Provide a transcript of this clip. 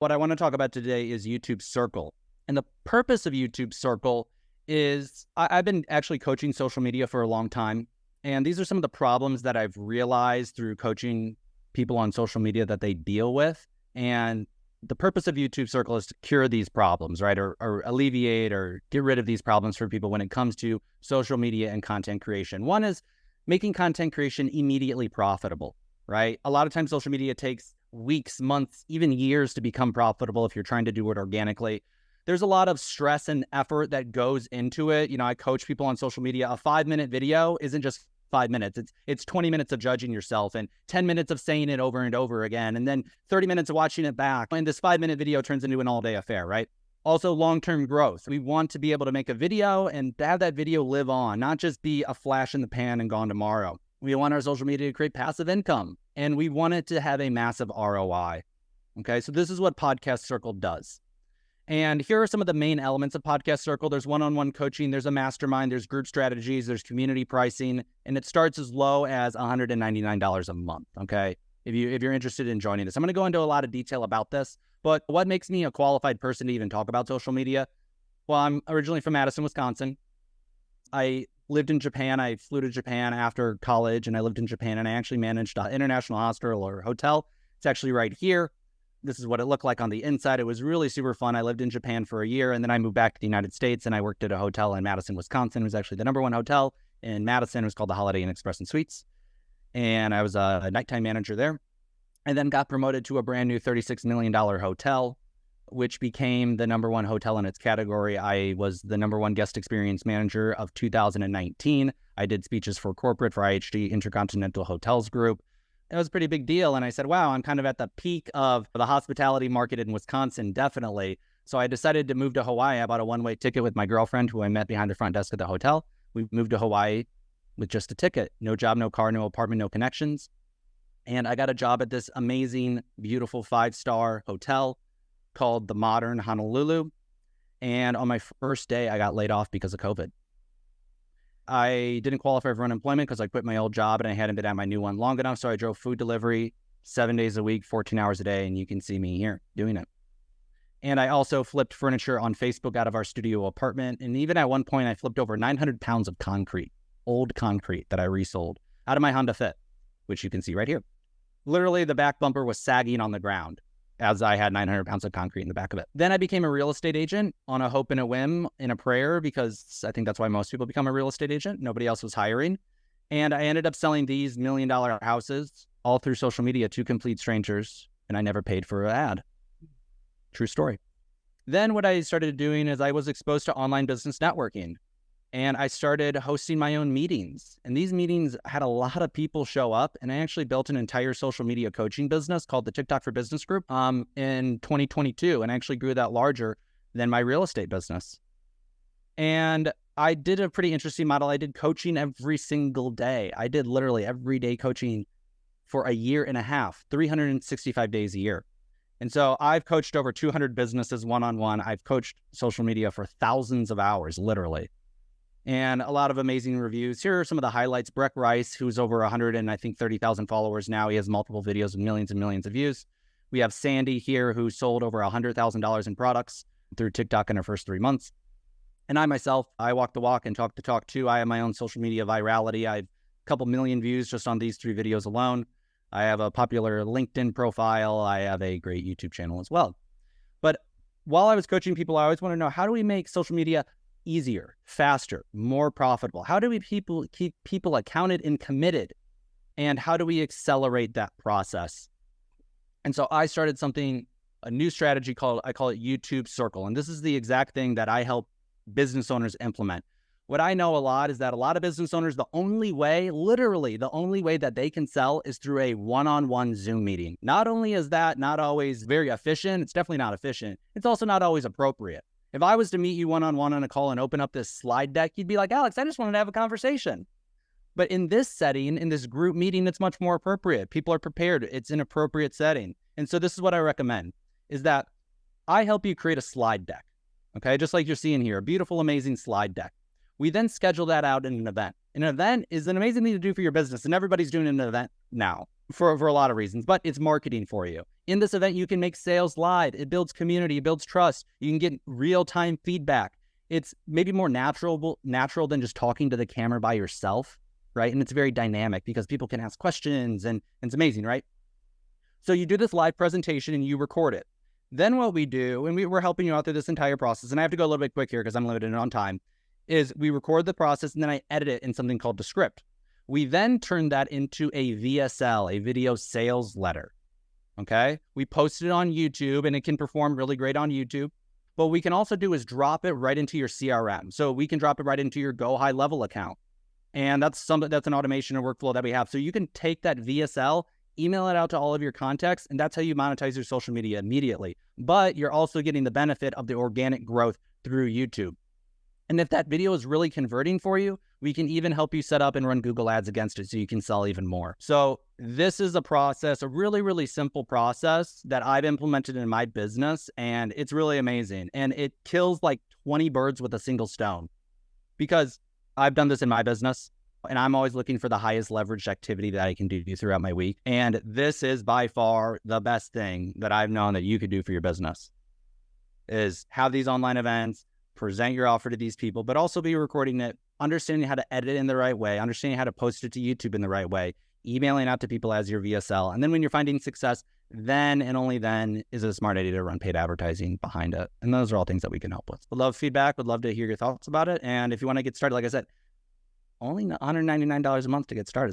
What I want to talk about today is YouTube Circle. And the purpose of YouTube Circle is I've been actually coaching social media for a long time. And these are some of the problems that I've realized through coaching people on social media that they deal with. And the purpose of YouTube Circle is to cure these problems, right? Or alleviate or get rid of these problems for people when it comes to social media and content creation. One is making content creation immediately profitable, right? A lot of times social media takes weeks, months, even years to become profitable if you're trying to do it organically. There's a lot of stress and effort that goes into it. You know, I coach people on social media. A 5-minute video isn't just 5 minutes. It's 20 minutes of judging yourself and 10 minutes of saying it over and over again, and then 30 minutes of watching it back. And this 5-minute video turns into an all-day affair, right? Also, long-term growth. We want to be able to make a video and have that video live on, not just be a flash in the pan and gone tomorrow. We want our social media to create passive income, and we want it to have a massive ROI. Okay, so this is what Podcast Circle does. And here are some of the main elements of Podcast Circle. There's one-on-one coaching, there's a mastermind, there's group strategies, there's community pricing, and it starts as low as $199 a month, okay? If you're interested in joining this. I'm going to go into a lot of detail about this, but what makes me a qualified person to even talk about social media? Well, I'm originally from Madison, Wisconsin. I lived in Japan. I flew to Japan after college, and I lived in Japan, and I actually managed an international hospital or hotel. It's actually right here. This is what it looked like on the inside. It was really super fun. I lived in Japan for a year, and then I moved back to the United States, and I worked at a hotel in Madison, Wisconsin. It was actually the #1 hotel in Madison. It was called the Holiday Inn Express and Suites, and I was a nighttime manager there, and then got promoted to a brand new $36 million hotel, which became the #1 hotel in its category. I was the #1 guest experience manager of 2019. I did speeches for corporate for IHG Intercontinental Hotels Group. It was a pretty big deal. And I said, wow, I'm kind of at the peak of the hospitality market in Wisconsin, definitely. So I decided to move to Hawaii. I bought a one-way ticket with my girlfriend, who I met behind the front desk at the hotel. We moved to Hawaii with just a ticket. No job, no car, no apartment, no connections. And I got a job at this amazing, beautiful 5-star hotel called the Modern Honolulu. And on my first day, I got laid off because of COVID. I didn't qualify for unemployment because I quit my old job and I hadn't been at my new one long enough. So I drove food delivery 7 days a week, 14 hours a day. And you can see me here doing it. And I also flipped furniture on Facebook out of our studio apartment. And even at one point, I flipped over 900 pounds of concrete, old concrete that I resold out of my Honda Fit, which you can see right here. Literally, the back bumper was sagging on the ground as I had 900 pounds of concrete in the back of it. Then I became a real estate agent on a hope and a whim, in a prayer, because I think that's why most people become a real estate agent. Nobody else was hiring. And I ended up selling these $1 million houses all through social media to complete strangers, and I never paid for an ad. True story. Then what I started doing is I was exposed to online business networking, and I started hosting my own meetings. And these meetings had a lot of people show up, and I actually built an entire social media coaching business called the TikTok for Business Group in 2022, and I actually grew that larger than my real estate business. And I did a pretty interesting model. I did coaching every single day. I did literally everyday coaching for a year and a half, 365 days a year. And so I've coached over 200 businesses one-on-one. I've coached social media for thousands of hours, literally. And a lot of amazing reviews. Here are some of the highlights. Breck Rice, who's over 100 and I think 30,000 followers now. He has multiple videos with millions and millions of views. We have Sandy here, who sold over $100,000 in products through TikTok in her first 3 months. And I myself, I walk the walk and talk the talk too. I have my own social media virality. I have a couple million views just on these 3 videos alone. I have a popular LinkedIn profile. I have a great YouTube channel as well. But while I was coaching people, I always want to know, how do we make social media easier, faster, more profitable? How do we keep people accounted and committed? And how do we accelerate that process? And so I started a new strategy I call it YouTube Circle. And this is the exact thing that I help business owners implement. What I know a lot is that a lot of business owners, literally the only way that they can sell is through a one-on-one Zoom meeting. Not only is that not always very efficient, it's definitely not efficient. It's also not always appropriate. If I was to meet you one-on-one on a call and open up this slide deck, you'd be like, Alex, I just wanted to have a conversation. But in this setting, in this group meeting, it's much more appropriate. People are prepared. It's an appropriate setting. And so this is what I recommend, is that I help you create a slide deck, okay? Just like you're seeing here, a beautiful, amazing slide deck. We then schedule that out in an event. An event is an amazing thing to do for your business, and everybody's doing an event now, for a lot of reasons, but it's marketing for you. In this event, you can make sales live. It builds community, it builds trust. You can get real-time feedback. It's maybe more natural than just talking to the camera by yourself, right? And it's very dynamic because people can ask questions and it's amazing, right? So you do this live presentation and you record it. Then what we do, and we're helping you out through this entire process, and I have to go a little bit quick here because I'm limited on time, is we record the process and then I edit it in something called the script. We then turn that into a VSL, a video sales letter, okay? We post it on YouTube and it can perform really great on YouTube. What we can also do is drop it right into your CRM. So we can drop it right into your Go High Level account. And that's an automation and workflow that we have. So you can take that VSL, email it out to all of your contacts, and that's how you monetize your social media immediately. But you're also getting the benefit of the organic growth through YouTube. And if that video is really converting for you, we can even help you set up and run Google ads against it so you can sell even more. So this is a process, a really, really simple process that I've implemented in my business, and it's really amazing. And it kills like 20 birds with a single stone because I've done this in my business and I'm always looking for the highest leveraged activity that I can do throughout my week. And this is by far the best thing that I've known that you could do for your business is have these online events, present your offer to these people, but also be recording it, understanding how to edit it in the right way, understanding how to post it to YouTube in the right way, emailing out to people as your VSL. And then when you're finding success, then and only then is it a smart idea to run paid advertising behind it. And those are all things that we can help with. Would love feedback. Would love to hear your thoughts about it. And if you want to get started, like I said, only $199 a month to get started.